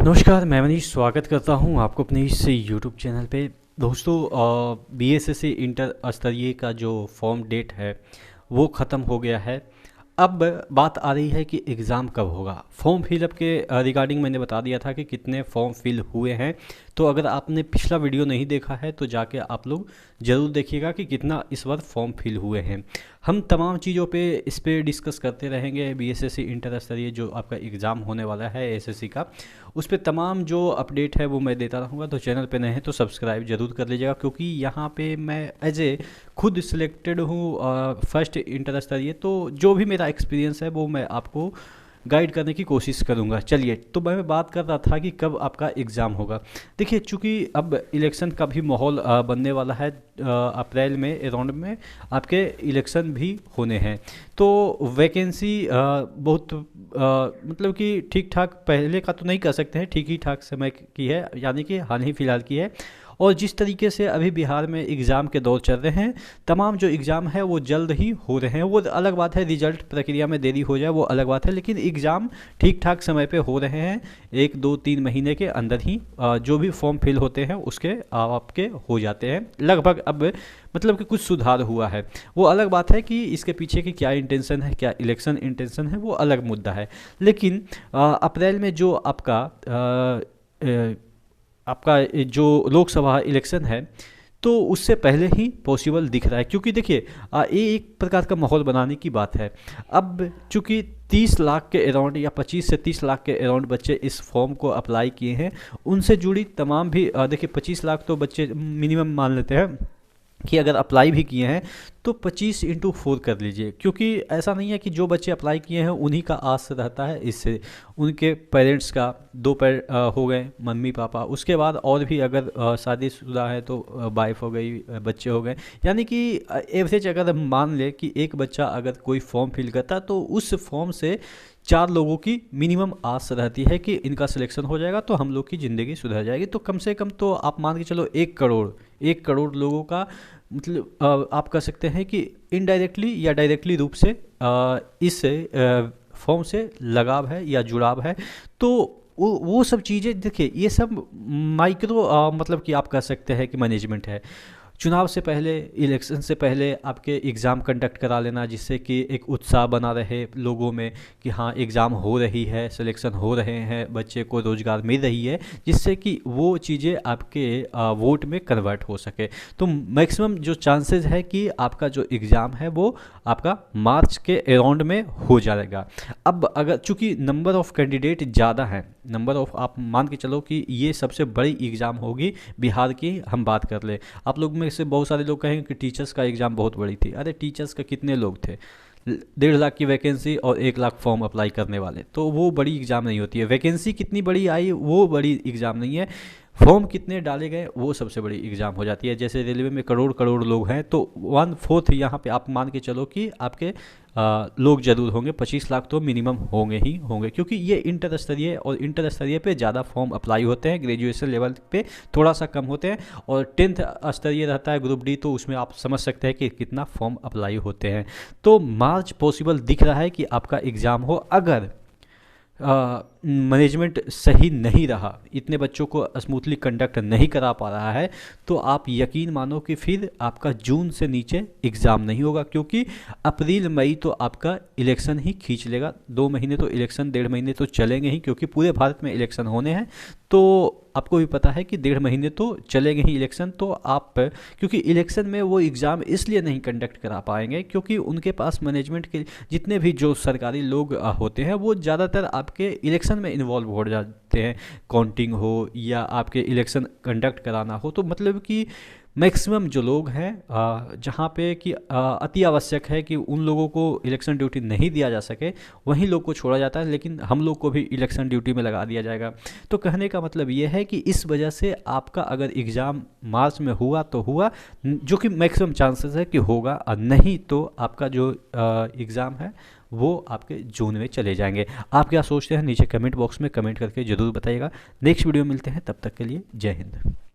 नमस्कार, मैं मनीष स्वागत करता हूं आपको अपने इस यूट्यूब चैनल पे। दोस्तों, बीएसएससी इंटर स्तरीय का जो फॉर्म डेट है वो ख़त्म हो गया है। अब बात आ रही है कि एग्ज़ाम कब होगा। फॉर्म फिलअप के रिगार्डिंग मैंने बता दिया था कि कितने फॉर्म फिल हुए हैं। तो अगर आपने पिछला वीडियो नहीं देखा है तो जाके आप लोग ज़रूर देखिएगा कि कितना इस बार फॉर्म फिल हुए हैं। हम तमाम चीज़ों पे इस पे डिस्कस करते रहेंगे। बीएसएससी इंटर स्तरीय जो आपका एग्ज़ाम होने वाला है एसएससी का, उस पे तमाम जो अपडेट है वो मैं देता रहूँगा। तो चैनल पे नए हैं तो सब्सक्राइब जरूर कर लीजिएगा, क्योंकि यहाँ पे मैं एज ए खुद सिलेक्टेड हूँ फर्स्ट इंटर स्तरीय, तो जो भी मेरा एक्सपीरियंस है वो मैं आपको गाइड करने की कोशिश करूंगा। चलिए, तो मैं बात कर रहा था कि कब आपका एग्ज़ाम होगा। देखिए, चूँकि अब इलेक्शन का भी माहौल बनने वाला है, अप्रैल में अराउंड में आपके इलेक्शन भी होने हैं। तो वैकेंसी बहुत मतलब कि ठीक ठाक, पहले का तो नहीं कह सकते हैं, ठीक ही ठाक समय की है, यानी कि हाल ही फिलहाल की है। और जिस तरीके से अभी बिहार में एग्ज़ाम के दौर चल रहे हैं, तमाम जो एग्ज़ाम है वो जल्द ही हो रहे हैं। वो अलग बात है, रिजल्ट प्रक्रिया में देरी हो जाए वो अलग बात है, लेकिन एग्ज़ाम ठीक ठाक समय पे हो रहे हैं। 1 2 3 महीने के अंदर ही जो भी फॉर्म फिल होते हैं उसके आपके हो जाते हैं लगभग। अब मतलब कि कुछ सुधार हुआ है, वो अलग बात है कि इसके पीछे की क्या इंटेंशन है, क्या इलेक्शन इंटेंशन है, वो अलग मुद्दा है। लेकिन अप्रैल में जो आपका जो लोकसभा इलेक्शन है, तो उससे पहले ही पॉसिबल दिख रहा है। क्योंकि देखिए, ये एक प्रकार का माहौल बनाने की बात है। अब चूँकि 30 लाख के अराउंड या 25 से 30 लाख के अराउंड बच्चे इस फॉर्म को अप्लाई किए हैं, उनसे जुड़ी तमाम भी देखिए 25 लाख तो बच्चे मिनिमम मान लेते हैं कि अगर अप्लाई भी किए हैं तो 25 × 4 कर लीजिए। क्योंकि ऐसा नहीं है कि जो बच्चे अप्लाई किए हैं उन्हीं का आस रहता है, इससे उनके पेरेंट्स का 2 पैर हो गए, मम्मी पापा, उसके बाद और भी अगर शादीशुदा है तो वाइफ हो गई, बच्चे हो गए। यानी कि एवरेज अगर हम मान लें कि एक बच्चा अगर कोई फॉर्म फिल करता तो उस फॉर्म से 4 लोगों की मिनिमम आस रहती है कि इनका सिलेक्शन हो जाएगा तो हम लोग की ज़िंदगी सुधर जाएगी। तो कम से कम तो आप मान के चलो 1 करोड़ लोगों का मतलब आप कह सकते हैं कि इनडायरेक्टली या डायरेक्टली रूप से इस फॉर्म से लगाव है या जुड़ाव है। तो वो सब चीज़ें देखिए, ये सब माइक्रो मतलब कि आप कह सकते हैं कि मैनेजमेंट है। चुनाव से पहले, इलेक्शन से पहले आपके एग्ज़ाम कंडक्ट करा लेना, जिससे कि एक उत्साह बना रहे लोगों में कि हाँ एग्ज़ाम हो रही है, सिलेक्शन हो रहे हैं, बच्चे को रोज़गार मिल रही है, जिससे कि वो चीज़ें आपके वोट में कन्वर्ट हो सके। तो मैक्सिमम जो चांसेस है कि आपका जो एग्ज़ाम है वो आपका मार्च के अराउंड में हो जाएगा। अब अगर चूँकि नंबर ऑफ़ कैंडिडेट ज़्यादा हैं, नंबर ऑफ़ आप मान के चलो कि ये सबसे बड़ी एग्ज़ाम होगी बिहार की, हम बात कर ले। आप लोग में से बहुत सारे लोग कहेंगे कि टीचर्स का एग्ज़ाम बहुत बड़ी थी। अरे टीचर्स का कितने लोग थे? 1.5 लाख की वैकेंसी और 1 लाख फॉर्म अप्लाई करने वाले, तो वो बड़ी एग्ज़ाम नहीं होती है। वैकेंसी कितनी बड़ी आई वो बड़ी एग्ज़ाम नहीं है, फॉर्म कितने डाले गए वो सबसे बड़ी एग्ज़ाम हो जाती है। जैसे रेलवे में करोड़ करोड़ लोग हैं तो 1/4 यहाँ पे आप मान के चलो कि आपके लोग जरूर होंगे। 25 लाख तो मिनिमम होंगे ही होंगे, क्योंकि ये इंटर स्तरीय और इंटर स्तरीय पे ज़्यादा फॉर्म अप्लाई होते हैं, ग्रेजुएशन लेवल पे थोड़ा सा कम होते हैं। और 10th स्तरीय रहता है ग्रुप डी, तो उसमें आप समझ सकते हैं कि कितना फॉर्म अप्लाई होते हैं। तो मार्च पॉसिबल दिख रहा है कि आपका एग्ज़ाम हो, अगर मैनेजमेंट सही नहीं रहा, इतने बच्चों को स्मूथली कंडक्ट नहीं करा पा रहा है, तो आप यकीन मानो कि फिर आपका जून से नीचे एग्ज़ाम नहीं होगा। क्योंकि अप्रैल मई तो आपका इलेक्शन ही खींच लेगा। 2 महीने तो इलेक्शन, 1.5 महीने तो चलेंगे ही, क्योंकि पूरे भारत में इलेक्शन होने हैं। तो आपको भी पता है कि 1.5 महीने तो चलेंगे ही इलेक्शन। तो आप, क्योंकि इलेक्शन में वो एग्ज़ाम इसलिए नहीं कंडक्ट करा पाएंगे क्योंकि उनके पास मैनेजमेंट के जितने भी जो सरकारी लोग होते हैं वो ज़्यादातर आपके इलेक्शन में इन्वॉल्व हो जाते हैं। काउंटिंग हो या आपके इलेक्शन कंडक्ट कराना हो, तो मतलब कि मैक्सिमम जो लोग हैं जहाँ पे कि अति आवश्यक है कि उन लोगों को इलेक्शन ड्यूटी नहीं दिया जा सके, वहीं लोग को छोड़ा जाता है, लेकिन हम लोग को भी इलेक्शन ड्यूटी में लगा दिया जाएगा। तो कहने का मतलब ये है कि इस वजह से आपका अगर एग्ज़ाम मार्च में हुआ तो हुआ, जो कि मैक्सिमम चांसेस है कि होगा, और नहीं तो आपका जो एग्ज़ाम है वो आपके जून में चले जाएंगे। आप क्या सोचते हैं नीचे कमेंट बॉक्स में कमेंट करके ज़रूर बताइएगा। नेक्स्ट वीडियो मिलते हैं, तब तक के लिए जय हिंद।